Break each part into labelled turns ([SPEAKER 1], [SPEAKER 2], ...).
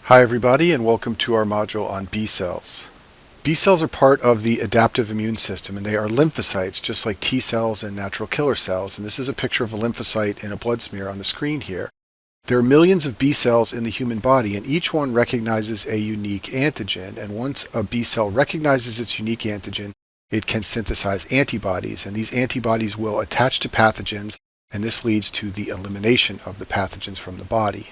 [SPEAKER 1] Hi everybody, and welcome to our module on B cells. B cells are part of the adaptive immune system, and they are lymphocytes just like T cells and natural killer cells. And this is a picture of a lymphocyte in a blood smear on the screen here. There are millions of B cells in the human body, and each one recognizes a unique antigen. And once a B cell recognizes its unique antigen, it can synthesize antibodies, and these antibodies will attach to pathogens, and this leads to the elimination of the pathogens from the body.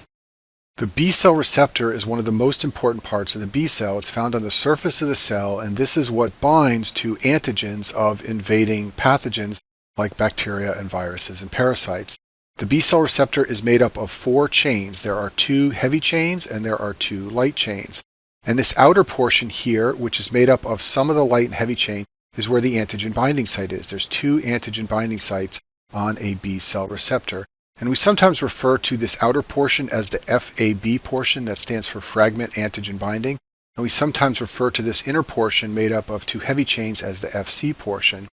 [SPEAKER 1] The B cell receptor is one of the most important parts of the B cell. It's found on the surface of the cell, and this is what binds to antigens of invading pathogens like bacteria and viruses and parasites. The B cell receptor is made up of 4 chains. There are 2 heavy chains and there are 2 light chains. And this outer portion here, which is made up of some of the light and heavy chain, is where the antigen binding site is. There's 2 antigen binding sites on a B cell receptor. And we sometimes refer to this outer portion as the FAB portion, that stands for fragment antigen binding. And we sometimes refer to this inner portion made up of 2 heavy chains as the FC portion.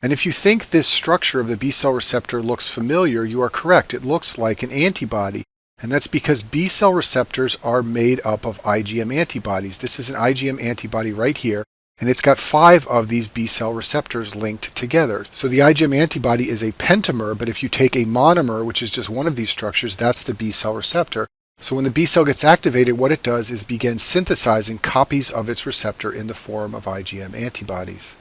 [SPEAKER 1] And if you think this structure of the B cell receptor looks familiar, you are correct. It looks like an antibody. And that's because B cell receptors are made up of IgM antibodies. This is an IgM antibody right here. And it's got 5 of these B cell receptors linked together. So the IgM antibody is a pentamer, but if you take a monomer, which is just one of these structures, that's the B cell receptor. So when the B cell gets activated, what it does is begin synthesizing copies of its receptor in the form of IgM antibodies.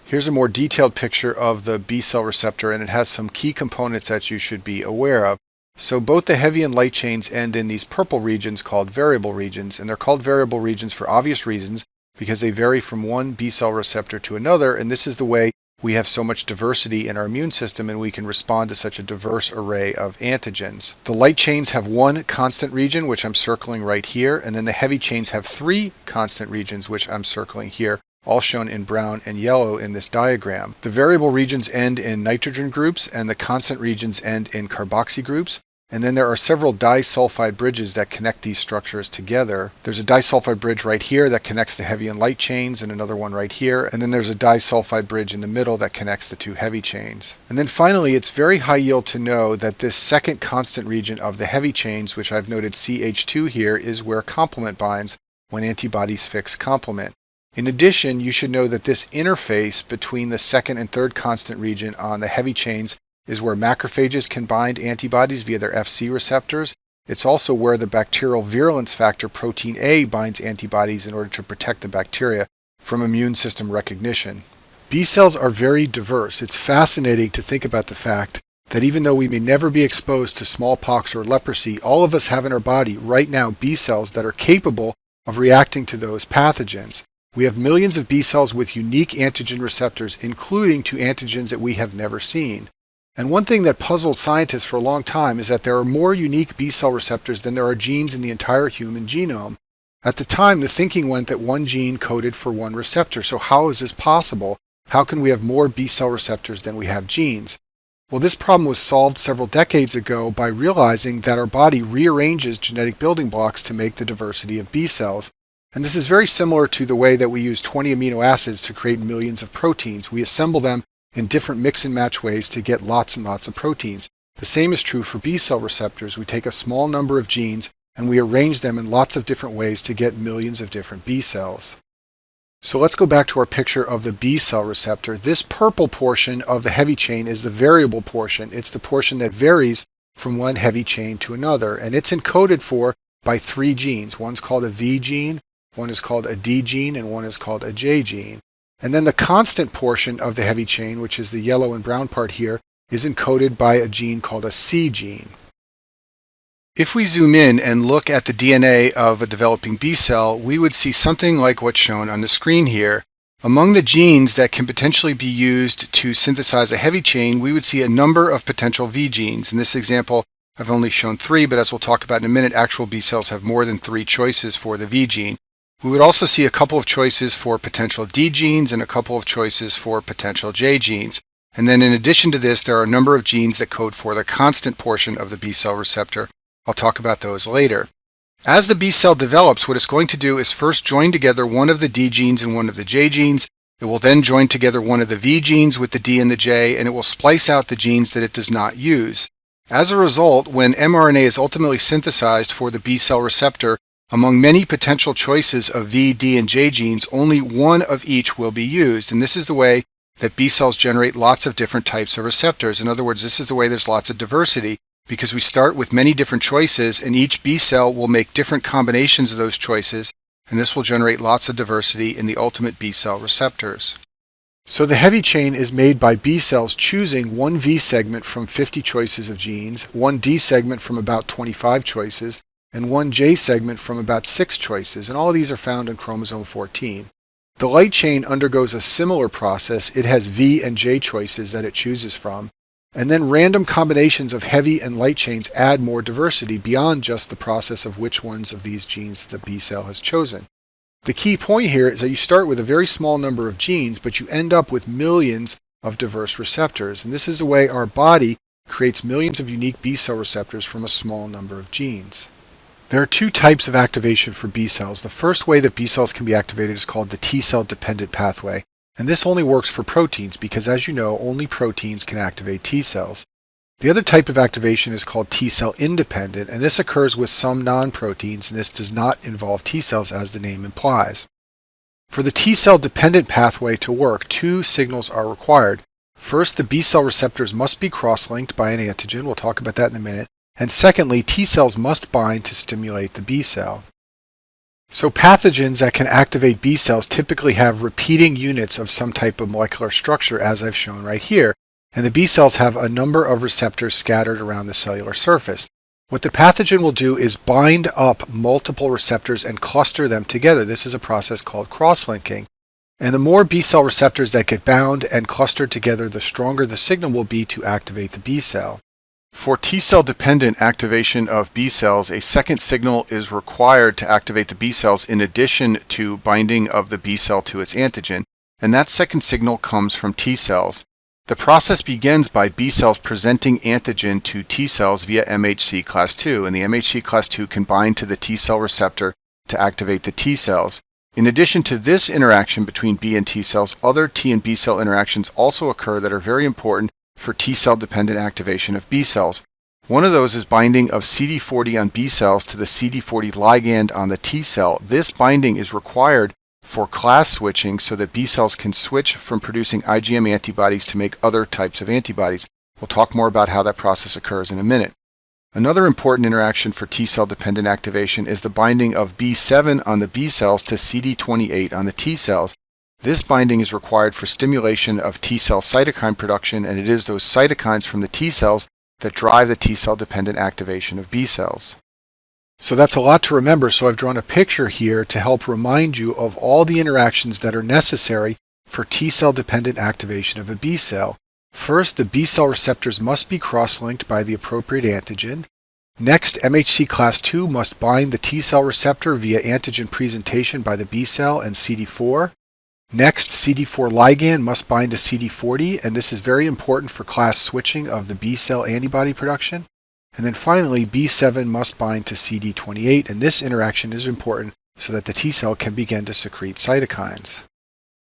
[SPEAKER 1] Here's a more detailed picture of the B cell receptor, and it has some key components that you should be aware of. So both the heavy and light chains end in these purple regions called variable regions, and they're called variable regions for obvious reasons, because they vary from one B cell receptor to another, and this is the way we have so much diversity in our immune system and we can respond to such a diverse array of antigens. The light chains have 1 constant region, which I'm circling right here, and then the heavy chains have 3 constant regions, which I'm circling here, all shown in brown and yellow in this diagram. The variable regions end in nitrogen groups and the constant regions end in carboxy groups. And then there are several disulfide bridges that connect these structures together. There's a disulfide bridge right here that connects the heavy and light chains, and another one right here. And then there's a disulfide bridge in the middle that connects the 2 heavy chains. And then finally, it's very high yield to know that this second constant region of the heavy chains, which I've noted CH2 here, is where complement binds when antibodies fix complement. In addition, you should know that this interface between the second and third constant region on the heavy chains is where macrophages can bind antibodies via their FC receptors. It's also where the bacterial virulence factor protein A binds antibodies in order to protect the bacteria from immune system recognition. B cells are very diverse. It's fascinating to think about the fact that even though we may never be exposed to smallpox or leprosy, all of us have in our body right now B cells that are capable of reacting to those pathogens. We have millions of B cells with unique antigen receptors, including to antigens that we have never seen. And one thing that puzzled scientists for a long time is that there are more unique B cell receptors than there are genes in the entire human genome. At the time, the thinking went that one gene coded for one receptor. So how is this possible? How can we have more B cell receptors than we have genes? Well, this problem was solved several decades ago by realizing that our body rearranges genetic building blocks to make the diversity of B cells. And this is very similar to the way that we use 20 amino acids to create millions of proteins. We assemble them in different mix and match ways to get lots and lots of proteins. The same is true for B cell receptors. We take a small number of genes and we arrange them in lots of different ways to get millions of different B cells. So let's go back to our picture of the B cell receptor. This purple portion of the heavy chain is the variable portion. It's the portion that varies from one heavy chain to another, and it's encoded for by 3 genes. One's called a V gene, one is called a D gene, and one is called a J gene. And then the constant portion of the heavy chain, which is the yellow and brown part here, is encoded by a gene called a C gene. If we zoom in and look at the DNA of a developing B cell, we would see something like what's shown on the screen here. Among the genes that can potentially be used to synthesize a heavy chain, we would see a number of potential V genes. In this example, I've only shown 3, but as we'll talk about in a minute, actual B cells have more than 3 choices for the V gene. We would also see a couple of choices for potential D genes and a couple of choices for potential J genes. And then in addition to this, there are a number of genes that code for the constant portion of the B cell receptor. I'll talk about those later. As the B cell develops, what it's going to do is first join together one of the D genes and one of the J genes. It will then join together one of the V genes with the D and the J, and it will splice out the genes that it does not use. As a result, when mRNA is ultimately synthesized for the B cell receptor, Among many potential choices of V, D, and J genes, only one of each will be used, and this is the way that B cells generate lots of different types of receptors. In other words, this is the way there's lots of diversity, because we start with many different choices, and each B cell will make different combinations of those choices, and this will generate lots of diversity in the ultimate B cell receptors. So the heavy chain is made by B cells choosing one V segment from 50 choices of genes, one D segment from about 25 choices, and one J segment from about 6 choices, and all of these are found in chromosome 14. The light chain undergoes a similar process. It has V and J choices that it chooses from, and then random combinations of heavy and light chains add more diversity beyond just the process of which ones of these genes the B cell has chosen. The key point here is that you start with a very small number of genes, but you end up with millions of diverse receptors, and this is the way our body creates millions of unique B cell receptors from a small number of genes. There are two types of activation for B cells. The first way that B cells can be activated is called the T cell dependent pathway, and this only works for proteins because, as you know, only proteins can activate T cells. The other type of activation is called T cell independent, and this occurs with some non-proteins, and this does not involve T cells as the name implies. For the T cell dependent pathway to work, two signals are required. First, the B cell receptors must be cross-linked by an antigen. We'll talk about that in a minute. And secondly, T cells must bind to stimulate the B cell. So pathogens that can activate B cells typically have repeating units of some type of molecular structure, as I've shown right here, and the B cells have a number of receptors scattered around the cellular surface. What the pathogen will do is bind up multiple receptors and cluster them together. This is a process called cross-linking. And the more B cell receptors that get bound and clustered together, the stronger the signal will be to activate the B cell. For T cell dependent activation of B cells, a second signal is required to activate the B cells in addition to binding of the B cell to its antigen, and that second signal comes from T cells. The process begins by B cells presenting antigen to T cells via MHC class II, and the MHC class II can bind to the T cell receptor to activate the T cells. In addition to this interaction between B and T cells, other T and B cell interactions also occur that are very important for T cell dependent activation of B cells. One of those is binding of CD40 on B cells to the CD40 ligand on the T cell. This binding is required for class switching so that B cells can switch from producing IgM antibodies to make other types of antibodies. We'll talk more about how that process occurs in a minute. Another important interaction for T cell dependent activation is the binding of B7 on the B cells to CD28 on the T cells. This binding is required for stimulation of T cell cytokine production, and it is those cytokines from the T cells that drive the T cell dependent activation of B cells. So that's a lot to remember, so I've drawn a picture here to help remind you of all the interactions that are necessary for T cell dependent activation of a B cell. First, the B cell receptors must be cross-linked by the appropriate antigen. Next, MHC class II must bind the T cell receptor via antigen presentation by the B cell and CD4. Next, CD4 ligand must bind to CD40, and this is very important for class switching of the B cell antibody production. And then finally, B7 must bind to CD28, and this interaction is important so that the T cell can begin to secrete cytokines.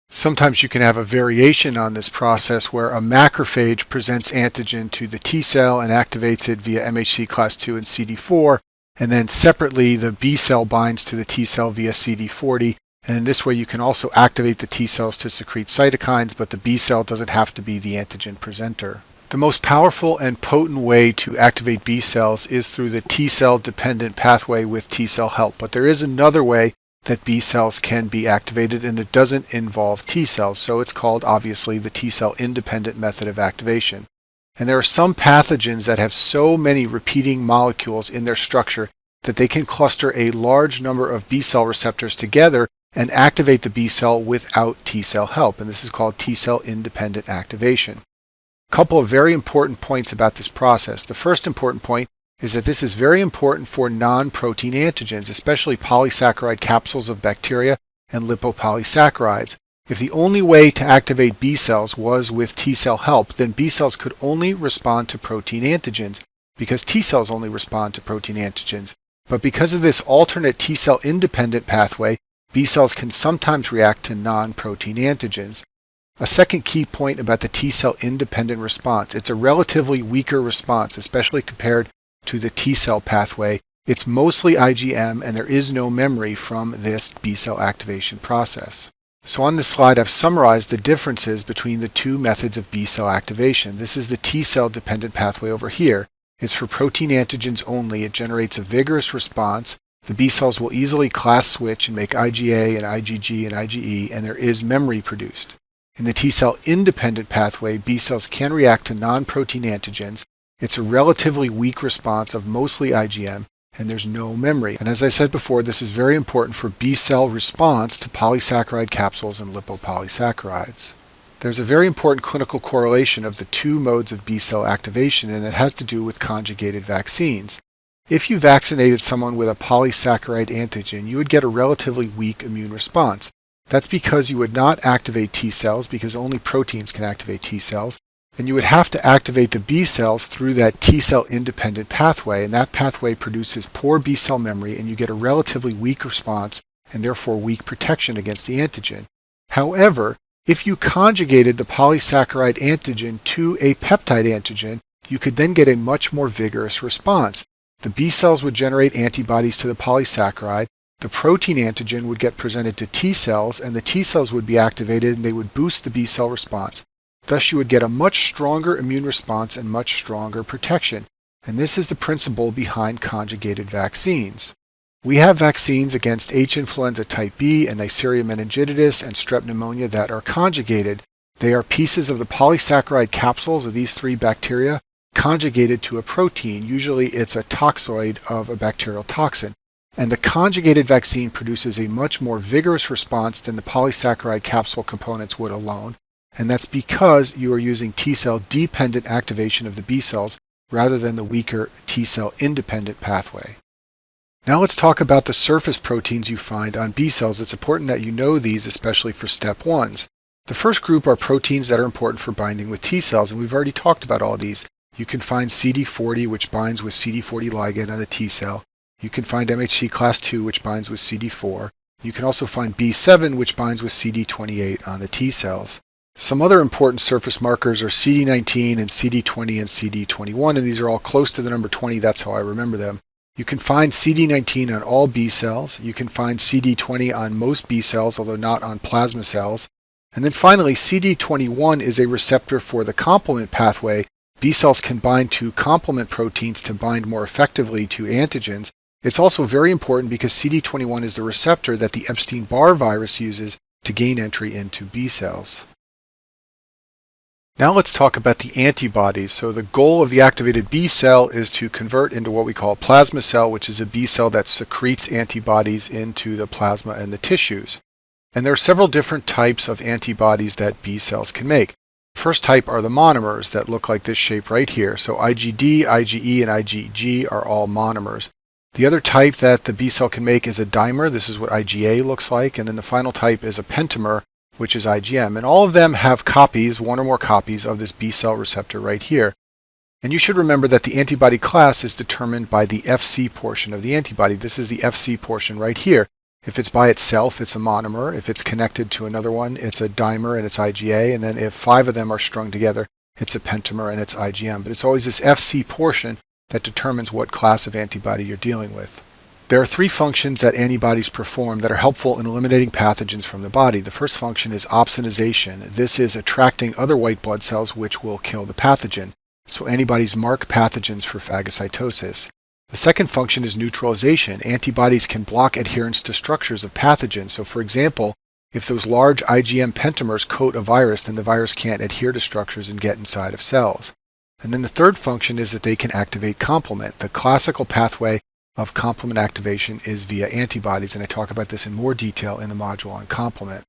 [SPEAKER 1] Sometimes you can have a variation on this process where a macrophage presents antigen to the T cell and activates it via MHC class II and CD4, and then separately the B cell binds to the T cell via CD40. And in this way, you can also activate the T cells to secrete cytokines, but the B cell doesn't have to be the antigen presenter. The most powerful and potent way to activate B cells is through the T cell dependent pathway with T cell help. But there is another way that B cells can be activated, and it doesn't involve T cells. So it's called, obviously, the T cell independent method of activation. And there are some pathogens that have so many repeating molecules in their structure that they can cluster a large number of B cell receptors together and activate the B cell without T cell help, and this is called T cell independent activation. A couple of very important points about this process. The first important point is that this is very important for non-protein antigens, especially polysaccharide capsules of bacteria and lipopolysaccharides. If the only way to activate B cells was with T cell help, then B cells could only respond to protein antigens, because T cells only respond to protein antigens. But because of this alternate T cell independent pathway, B cells can sometimes react to non-protein antigens. A second key point about the T cell independent response: it's a relatively weaker response, especially compared to the T cell pathway, It's mostly IgM, and there is no memory from this B cell activation process. So on this slide, I've summarized the differences between the two methods of B cell activation. This is the T cell dependent pathway over here. It's for protein antigens only. It generates a vigorous response. The B cells will easily class switch and make IgA and IgG and IgE, and there is memory produced. In the T cell independent pathway, B cells can react to non-protein antigens. It's a relatively weak response of mostly IgM, and there's no memory. And as I said before, this is very important for B cell response to polysaccharide capsules and lipopolysaccharides. There's a very important clinical correlation of the two modes of B cell activation, and it has to do with conjugated vaccines. If you vaccinated someone with a polysaccharide antigen, you would get a relatively weak immune response. That's because you would not activate T cells, because only proteins can activate T cells, and you would have to activate the B cells through that T cell independent pathway, and that pathway produces poor B cell memory, and you get a relatively weak response and therefore weak protection against the antigen. However, if you conjugated the polysaccharide antigen to a peptide antigen, you could then get a much more vigorous response. The B cells would generate antibodies to the polysaccharide, the protein antigen would get presented to T cells, and the T cells would be activated and they would boost the B cell response. Thus, you would get a much stronger immune response and much stronger protection. And this is the principle behind conjugated vaccines. We have vaccines against H. influenza type B and Neisseria meningitidis and strep pneumonia that are conjugated. They are pieces of the polysaccharide capsules of these three bacteria conjugated to a protein. Usually it's a toxoid of a bacterial toxin. And the conjugated vaccine produces a much more vigorous response than the polysaccharide capsule components would alone. And that's because you are using T cell dependent activation of the B cells rather than the weaker T cell independent pathway. Now let's talk about the surface proteins you find on B cells. It's important that you know these, especially for step 1s. The first group are proteins that are important for binding with T cells, and we've already talked about all these. You can find CD40, which binds with CD40 ligand on the T cell. You can find MHC class II, which binds with CD4. You can also find B7, which binds with CD28 on the T cells. Some other important surface markers are CD19 and CD20 and CD21, and these are all close to the number 20. That's how I remember them. You can find CD19 on all B cells. You can find CD20 on most B cells, although not on plasma cells. And then finally, CD21 is a receptor for the complement pathway. B cells can bind to complement proteins to bind more effectively to antigens. It's also very important because CD21 is the receptor that the Epstein-Barr virus uses to gain entry into B cells. Now let's talk about the antibodies. So the goal of the activated B cell is to convert into what we call a plasma cell, which is a B cell that secretes antibodies into the plasma and the tissues. And there are several different types of antibodies that B cells can make. The first type are the monomers that look like this shape right here. So IgD, IgE, and IgG are all monomers. The other type that the B cell can make is a dimer. This is what IgA looks like. And then the final type is a pentamer, which is IgM. And all of them have copies, one or more copies, of this B cell receptor right here. And you should remember that the antibody class is determined by the Fc portion of the antibody. This is the Fc portion right here. If it's by itself, it's a monomer. If it's connected to another one, it's a dimer and it's IgA. And then if 5 of them are strung together, it's a pentamer and it's IgM. But it's always this Fc portion that determines what class of antibody you're dealing with. There are 3 functions that antibodies perform that are helpful in eliminating pathogens from the body. The first function is opsonization. This is attracting other white blood cells which will kill the pathogen. So antibodies mark pathogens for phagocytosis. The second function is neutralization. Antibodies can block adherence to structures of pathogens. So for example, if those large IgM pentamers coat a virus, then the virus can't adhere to structures and get inside of cells. And then the third function is that they can activate complement. The classical pathway of complement activation is via antibodies, and I talk about this in more detail in the module on complement.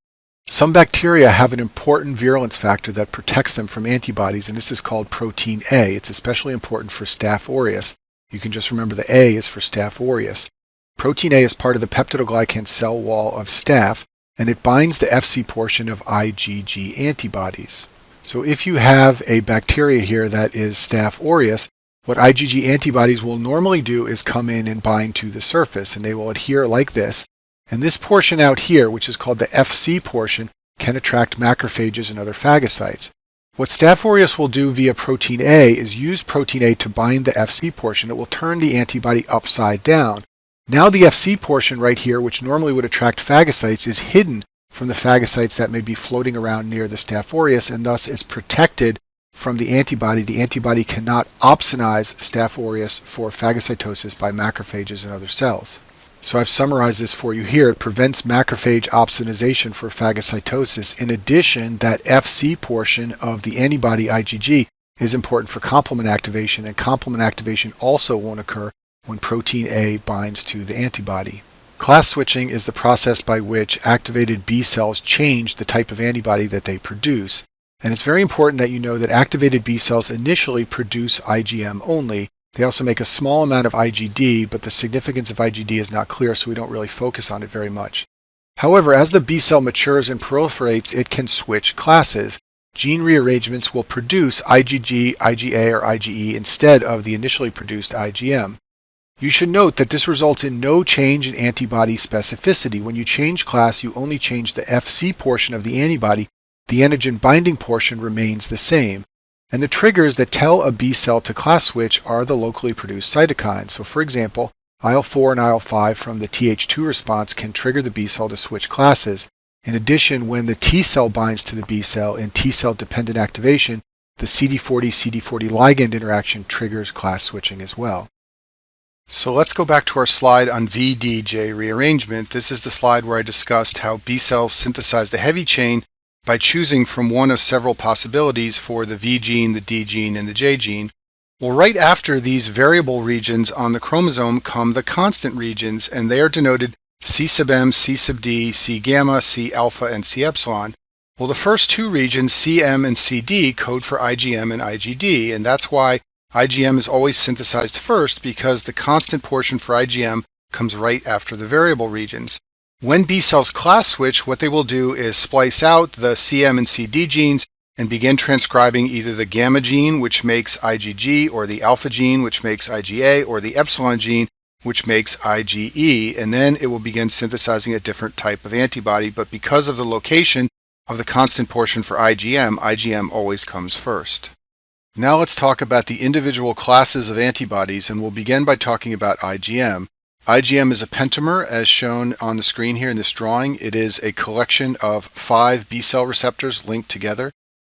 [SPEAKER 1] Some bacteria have an important virulence factor that protects them from antibodies, and this is called protein A. It's especially important for Staph aureus. You can just remember the A is for Staph aureus. Protein A is part of the peptidoglycan cell wall of Staph, and it binds the Fc portion of IgG antibodies. So if you have a bacteria here that is Staph aureus, what IgG antibodies will normally do is come in and bind to the surface, and they will adhere like this. And this portion out here, which is called the Fc portion, can attract macrophages and other phagocytes. What Staph aureus will do via protein A is use protein A to bind the Fc portion. It will turn the antibody upside down. Now the Fc portion right here, which normally would attract phagocytes, is hidden from the phagocytes that may be floating around near the Staph aureus, and thus it's protected from the antibody. The antibody cannot opsonize Staph aureus for phagocytosis by macrophages and other cells. So I've summarized this for you here. It prevents macrophage opsonization for phagocytosis. In addition, that Fc portion of the antibody IgG is important for complement activation, and complement activation also won't occur when protein A binds to the antibody. Class switching is the process by which activated B cells change the type of antibody that they produce. And it's very important that you know that activated B cells initially produce IgM only. They also make a small amount of IgD, but the significance of IgD is not clear, so we don't really focus on it very much. However, as the B cell matures and proliferates, it can switch classes. Gene rearrangements will produce IgG, IgA, or IgE instead of the initially produced IgM. You should note that this results in no change in antibody specificity. When you change class, you only change the Fc portion of the antibody. The antigen binding portion remains the same. And the triggers that tell a B cell to class switch are the locally produced cytokines. So for example, IL-4 and IL-5 from the Th2 response can trigger the B cell to switch classes. In addition, when the T cell binds to the B cell in T cell dependent activation, the CD40-CD40 ligand interaction triggers class switching as well. So let's go back to our slide on VDJ rearrangement. This is the slide where I discussed how B cells synthesize the heavy chain by choosing from one of several possibilities for the V gene, the D gene, and the J gene. Well, right after these variable regions on the chromosome come the constant regions, and they are denoted C sub M, C sub D, C gamma, C alpha, and C epsilon. Well, the first two regions, CM and CD, code for IgM and IgD, and that's why IgM is always synthesized first, because the constant portion for IgM comes right after the variable regions. When B cells class switch, what they will do is splice out the CM and CD genes and begin transcribing either the gamma gene, which makes IgG, or the alpha gene, which makes IgA, or the epsilon gene, which makes IgE, and then it will begin synthesizing a different type of antibody. But because of the location of the constant portion for IgM, IgM always comes first. Now let's talk about the individual classes of antibodies, and we'll begin by talking about IgM. IgM is a pentamer, as shown on the screen here in this drawing. It is a collection of 5 B cell receptors linked together.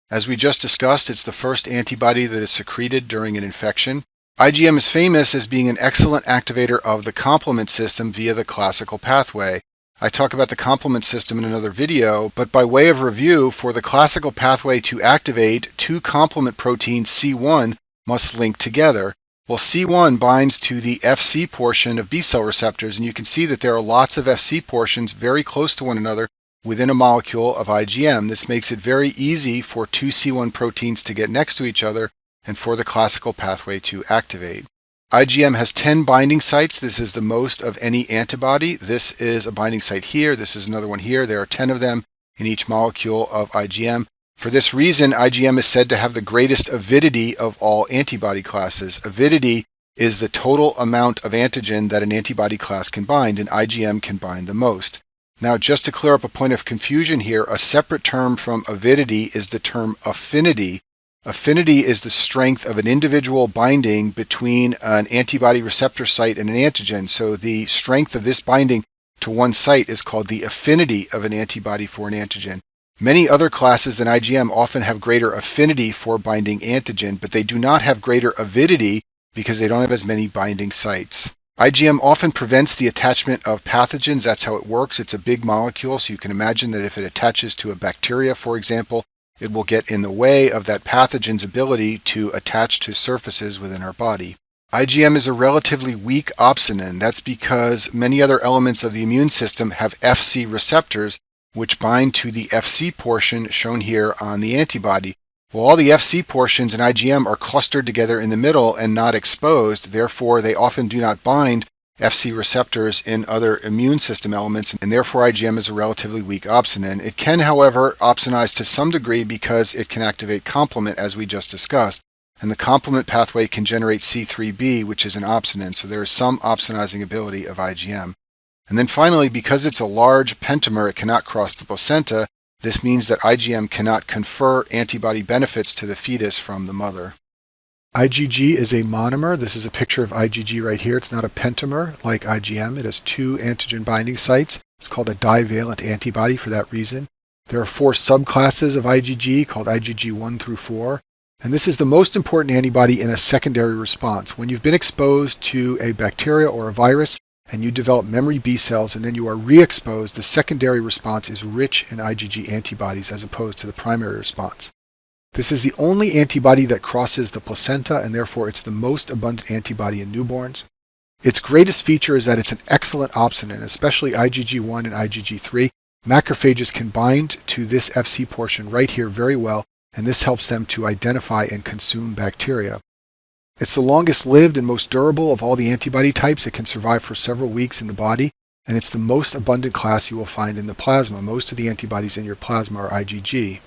[SPEAKER 1] As we just discussed, it's the first antibody that is secreted during an infection. IgM is famous as being an excellent activator of the complement system via the classical pathway. I talk about the complement system in another video, but by way of review, for the classical pathway to activate, 2 complement proteins C1 must link together. Well, C1 binds to the Fc portion of B cell receptors, and you can see that there are lots of Fc portions very close to one another within a molecule of IgM. This makes it very easy for 2 C1 proteins to get next to each other and for the classical pathway to activate. IgM has 10 binding sites. This is the most of any antibody. This is a binding site here. This is another one here. There are 10 of them in each molecule of IgM. For this reason, IgM is said to have the greatest avidity of all antibody classes. Avidity is the total amount of antigen that an antibody class can bind, and IgM can bind the most. Now, just to clear up a point of confusion here, a separate term from avidity is the term affinity. Affinity is the strength of an individual binding between an antibody receptor site and an antigen. So the strength of this binding to one site is called the affinity of an antibody for an antigen. Many other classes than IgM often have greater affinity for binding antigen, but they do not have greater avidity because they don't have as many binding sites. IgM often prevents the attachment of pathogens. That's how it works. It's a big molecule, so you can imagine that if it attaches to a bacteria, for example, it will get in the way of that pathogen's ability to attach to surfaces within our body. IgM is a relatively weak opsonin. That's because many other elements of the immune system have Fc receptors, which bind to the Fc portion shown here on the antibody. Well, all the Fc portions in IgM are clustered together in the middle and not exposed. Therefore, they often do not bind Fc receptors in other immune system elements, and therefore IgM is a relatively weak opsonin. It can, however, opsonize to some degree because it can activate complement, as we just discussed, and the complement pathway can generate C3b, which is an opsonin, so there is some opsonizing ability of IgM. And then finally, because it's a large pentamer, it cannot cross the placenta. This means that IgM cannot confer antibody benefits to the fetus from the mother. IgG is a monomer. This is a picture of IgG right here. It's not a pentamer like IgM. It has two antigen binding sites. It's called a divalent antibody for that reason. There are 4 subclasses of IgG called IgG 1 through 4. And this is the most important antibody in a secondary response. When you've been exposed to a bacteria or a virus and you develop memory B cells and then you are re-exposed, the secondary response is rich in IgG antibodies as opposed to the primary response. This is the only antibody that crosses the placenta, and therefore it's the most abundant antibody in newborns. Its greatest feature is that it's an excellent opsonant, especially IgG1 and IgG3. Macrophages can bind to this Fc portion right here very well, and this helps them to identify and consume bacteria. It's the longest lived and most durable of all the antibody types. It can survive for several weeks in the body, and it's the most abundant class you will find in the plasma. Most of the antibodies in your plasma are IgG.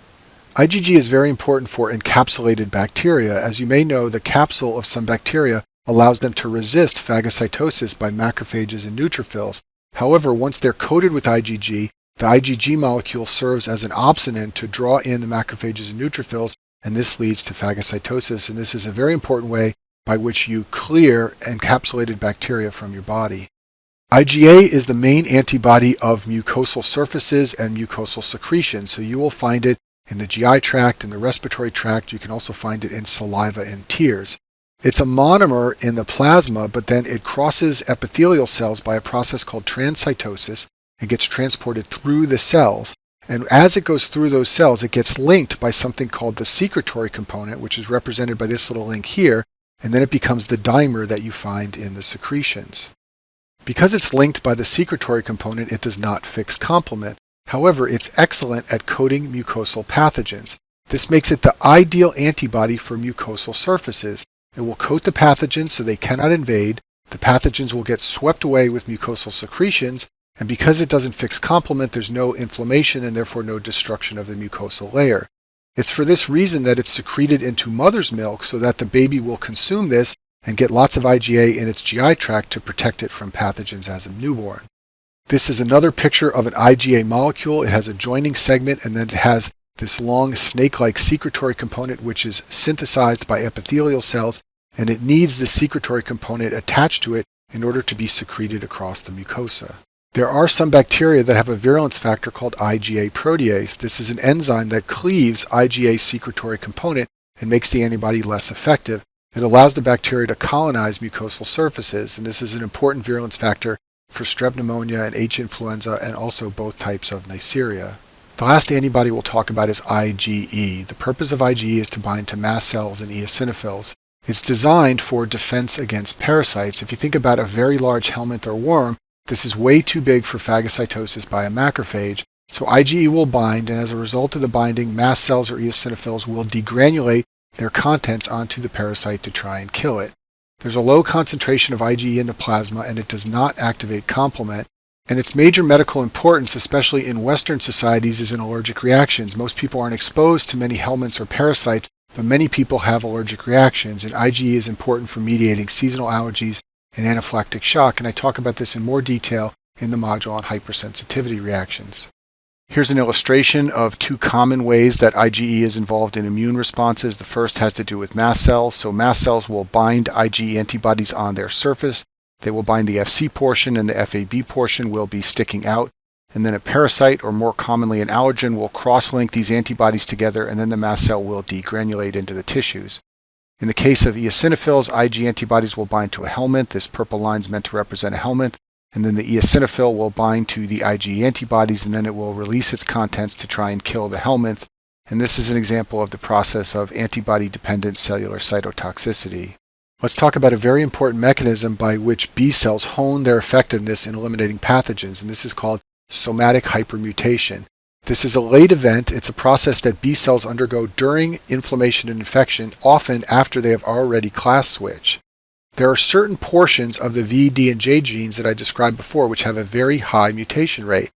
[SPEAKER 1] IgG is very important for encapsulated bacteria. As you may know, the capsule of some bacteria allows them to resist phagocytosis by macrophages and neutrophils. However, once they're coated with IgG, the IgG molecule serves as an opsonant to draw in the macrophages and neutrophils, and this leads to phagocytosis. And this is a very important way by which you clear encapsulated bacteria from your body. IgA is the main antibody of mucosal surfaces and mucosal secretion, so you will find it in the GI tract, in the respiratory tract. You can also find it in saliva and tears. It's a monomer in the plasma, but then it crosses epithelial cells by a process called transcytosis and gets transported through the cells. And as it goes through those cells, it gets linked by something called the secretory component, which is represented by this little link here, and then it becomes the dimer that you find in the secretions. Because it's linked by the secretory component, it does not fix complement. However, it's excellent at coating mucosal pathogens. This makes it the ideal antibody for mucosal surfaces. It will coat the pathogens so they cannot invade. The pathogens will get swept away with mucosal secretions, and because it doesn't fix complement, there's no inflammation and therefore no destruction of the mucosal layer. It's for this reason that it's secreted into mother's milk so that the baby will consume this and get lots of IgA in its GI tract to protect it from pathogens as a newborn. This is another picture of an IgA molecule. It has a joining segment, and then it has this long snake-like secretory component which is synthesized by epithelial cells, and it needs the secretory component attached to it in order to be secreted across the mucosa. There are some bacteria that have a virulence factor called IgA protease. This is an enzyme that cleaves IgA secretory component and makes the antibody less effective. It allows the bacteria to colonize mucosal surfaces, and this is an important virulence factor for strep pneumonia and H. influenza, and also both types of Neisseria. The last antibody we'll talk about is IgE. The purpose of IgE is to bind to mast cells and eosinophils. It's designed for defense against parasites. If you think about a very large helminth or worm, this is way too big for phagocytosis by a macrophage, so IgE will bind, and as a result of the binding, mast cells or eosinophils will degranulate their contents onto the parasite to try and kill it. There's a low concentration of IgE in the plasma, and it does not activate complement. And its major medical importance, especially in Western societies, is in allergic reactions. Most people aren't exposed to many helminths or parasites, but many people have allergic reactions, and IgE is important for mediating seasonal allergies and anaphylactic shock, and I talk about this in more detail in the module on hypersensitivity reactions. Here's an illustration of 2 common ways that IgE is involved in immune responses. The first has to do with mast cells. So mast cells will bind IgE antibodies on their surface. They will bind the Fc portion, and the FAB portion will be sticking out. And then a parasite, or more commonly an allergen, will cross-link these antibodies together, and then the mast cell will degranulate into the tissues. In the case of eosinophils, Ig antibodies will bind to a helminth. This purple line is meant to represent a helminth. And then the eosinophil will bind to the Ig antibodies, and then it will release its contents to try and kill the helminth. And this is an example of the process of antibody-dependent cellular cytotoxicity. Let's talk about a very important mechanism by which B cells hone their effectiveness in eliminating pathogens, and this is called somatic hypermutation. This is a late event. It's a process that B cells undergo during inflammation and infection, often after they have already class switched. There are certain portions of the V, D, and J genes that I described before which have a very high mutation rate.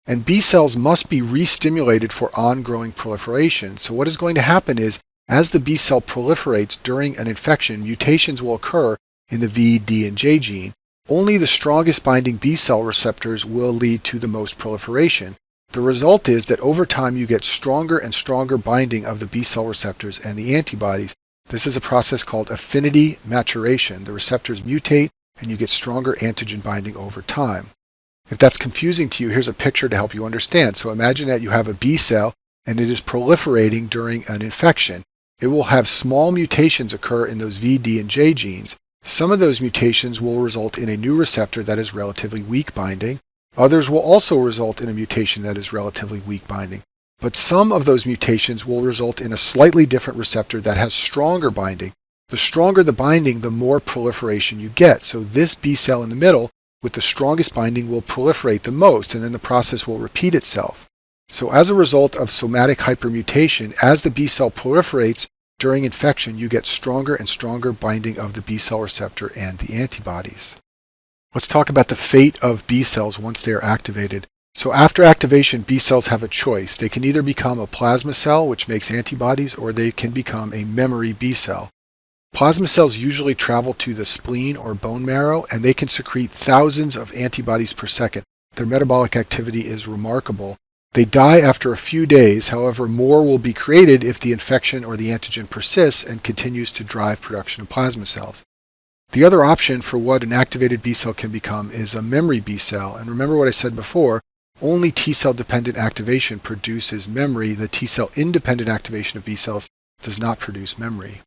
[SPEAKER 1] And B cells must be re-stimulated for ongoing proliferation. So what is going to happen is, as the B cell proliferates during an infection, mutations will occur in the V, D, and J gene. Only the strongest binding B cell receptors will lead to the most proliferation. The result is that over time you get stronger and stronger binding of the B cell receptors and the antibodies. This is a process called affinity maturation. The receptors mutate and you get stronger antigen binding over time. If that's confusing to you, here's a picture to help you understand. So imagine that you have a B cell and it is proliferating during an infection. It will have small mutations occur in those V, D, and J genes. Some of those mutations will result in a new receptor that is relatively weak binding. Others will also result in a mutation that is relatively weak binding. But some of those mutations will result in a slightly different receptor that has stronger binding. The stronger the binding, the more proliferation you get. So this B cell in the middle with the strongest binding will proliferate the most, and then the process will repeat itself. So as a result of somatic hypermutation, as the B cell proliferates during infection, you get stronger and stronger binding of the B cell receptor and the antibodies. Let's talk about the fate of B cells once they are activated. So after activation, B cells have a choice. They can either become a plasma cell, which makes antibodies, or they can become a memory B cell. Plasma cells usually travel to the spleen or bone marrow, and they can secrete thousands of antibodies per second. Their metabolic activity is remarkable. They die after a few days, however, more will be created if the infection or the antigen persists and continues to drive production of plasma cells. The other option for what an activated B cell can become is a memory B cell, and remember what I said before, only T cell dependent activation produces memory. The T cell independent activation of B cells does not produce memory.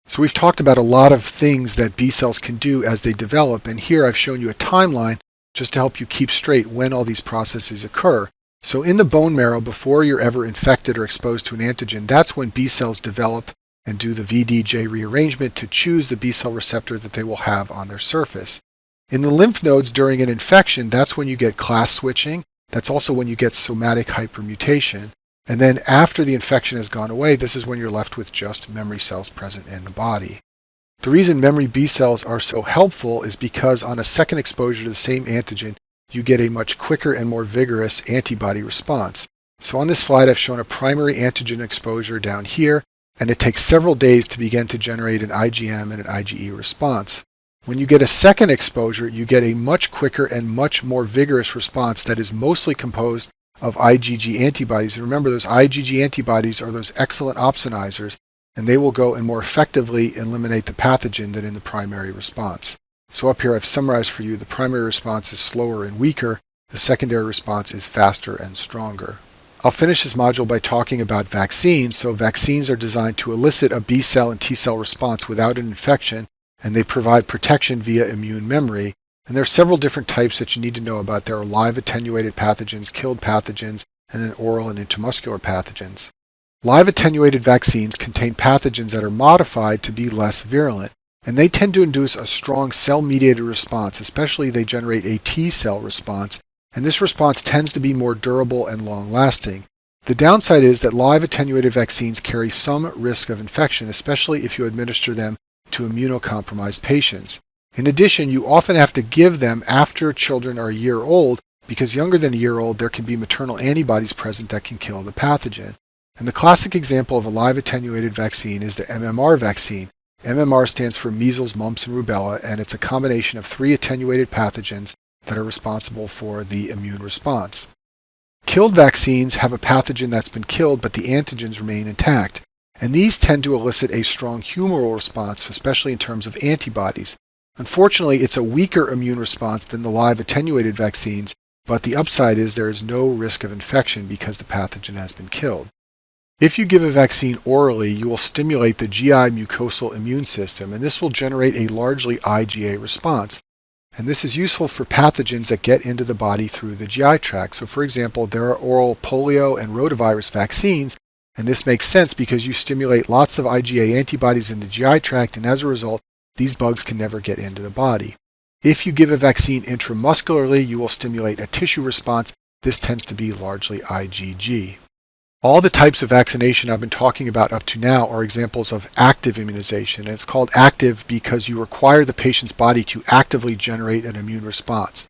[SPEAKER 1] So we've talked about a lot of things that B cells can do as they develop, and here I've shown you a timeline just to help you keep straight when all these processes occur. So in the bone marrow, before you're ever infected or exposed to an antigen, that's when B cells develop and do the VDJ rearrangement to choose the B cell receptor that they will have on their surface. In the lymph nodes during an infection, that's when you get class switching. That's also when you get somatic hypermutation. And then after the infection has gone away, this is when you're left with just memory cells present in the body. The reason memory B cells are so helpful is because on a second exposure to the same antigen, you get a much quicker and more vigorous antibody response. So on this slide, I've shown a primary antigen exposure down here, and it takes several days to begin to generate an IgM and an IgE response. When you get a second exposure, you get a much quicker and much more vigorous response that is mostly composed of IgG antibodies. And remember, those IgG antibodies are those excellent opsonizers, and they will go and more effectively eliminate the pathogen than in the primary response. So up here I've summarized for you the primary response is slower and weaker, the secondary response is faster and stronger. I'll finish this module by talking about vaccines. So vaccines are designed to elicit a B cell and T cell response without an infection, and they provide protection via immune memory. And there are several different types that you need to know about. There are live attenuated pathogens, killed pathogens, and then oral and intramuscular pathogens. Live attenuated vaccines contain pathogens that are modified to be less virulent, and they tend to induce a strong cell-mediated response, especially they generate a T cell response, and this response tends to be more durable and long-lasting. The downside is that live attenuated vaccines carry some risk of infection, especially if you administer them to immunocompromised patients. In addition, you often have to give them after children are a year old, because younger than a year old there can be maternal antibodies present that can kill the pathogen. And the classic example of a live attenuated vaccine is the MMR vaccine. MMR stands for measles, mumps, and rubella, and it's a combination of 3 attenuated pathogens that are responsible for the immune response. Killed vaccines have a pathogen that's been killed, but the antigens remain intact, and these tend to elicit a strong humoral response, especially in terms of antibodies. Unfortunately, it's a weaker immune response than the live attenuated vaccines, but the upside is there is no risk of infection because the pathogen has been killed. If you give a vaccine orally, you will stimulate the GI mucosal immune system, and this will generate a largely IgA response. And this is useful for pathogens that get into the body through the GI tract. So for example, there are oral polio and rotavirus vaccines, and this makes sense because you stimulate lots of IgA antibodies in the GI tract, and as a result, these bugs can never get into the body. If you give a vaccine intramuscularly, you will stimulate a tissue response. This tends to be largely IgG. All the types of vaccination I've been talking about up to now are examples of active immunization. And it's called active because you require the patient's body to actively generate an immune response.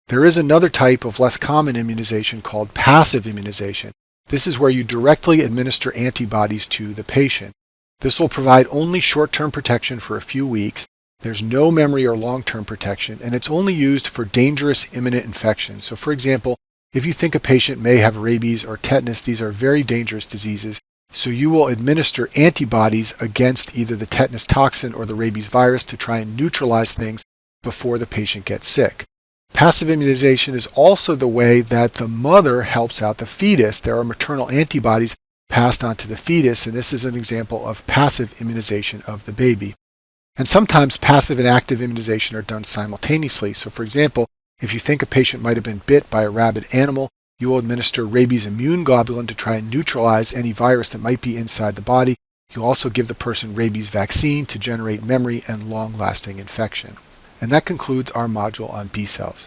[SPEAKER 1] There is another type of less common immunization called passive immunization. This is where you directly administer antibodies to the patient. This will provide only short-term protection for a few weeks. There's no memory or long-term protection, and it's only used for dangerous imminent infections. So for example, If you think a patient may have rabies or tetanus, these are very dangerous diseases, so you will administer antibodies against either the tetanus toxin or the rabies virus to try and neutralize things before the patient gets sick. Passive immunization is also the way that the mother helps out the fetus. There are maternal antibodies passed on to the fetus, and this is an example of passive immunization of the baby. And sometimes passive and active immunization are done simultaneously. So for example, if you think a patient might have been bit by a rabid animal, you will administer rabies immune globulin to try and neutralize any virus that might be inside the body. You'll also give the person rabies vaccine to generate memory and long-lasting infection. And that concludes our module on B cells.